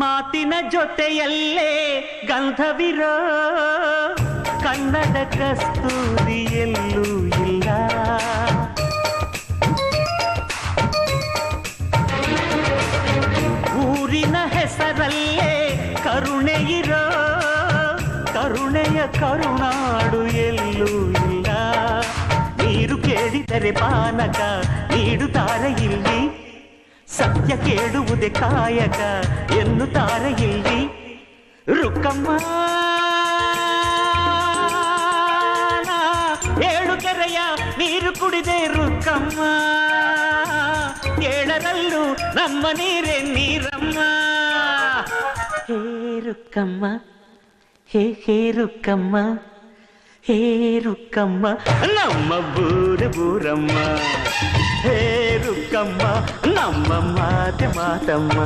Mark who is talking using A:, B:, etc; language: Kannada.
A: ಮಾತಿನ ಜೊತೆಯಲ್ಲೇ ಗಂಧವಿರೋ ಕನ್ನಡ ಕಸ್ತೂರಿ ಎಲ್ಲೂ ಇಲ್ಲ. ಊರಿನ ಹೆಸರಲ್ಲೇ ಕರುಣೆ ಇರೋ ಕರುಣೆಯ ಕರುನಾಡು ಎಲ್ಲೂ ಇಲ್ಲ. ನೀರು ಕೇಳಿದರೆ ಪಾನಕ ನೀಡುತ್ತಾರೆ ಇಲ್ಲಿ, ಸತ್ಯ ಕೇಳುವುದೇ ಕಾಯಕ ಎನ್ನುತ್ತಾರೆ ಇಲ್ಲಿ. ರುಕ್ಕಮ್ಮ ಏಳು ಕೆರೆಯ ನೀರು ಕುಡಿದೆ ರುಕ್ಕಮ್ಮ, ಏಳರಲ್ಲೂ ನಮ್ಮ ನೀರೇ ನೀರಮ್ಮ. ಹೇ ರುಕ್ಕಮ್ಮ, ಹೇ ಹೇ ರುಕ್ಕಮ್ಮ, ಹೇ ರುಕ್ಕಮ್ಮ ನಮ್ಮ ಬೂರಮ್ಮ. ಹೇ ರುಕ್ಕಮ್ಮ ನಮ್ಮ ಮಾತೆ ಮಾತಮ್ಮ.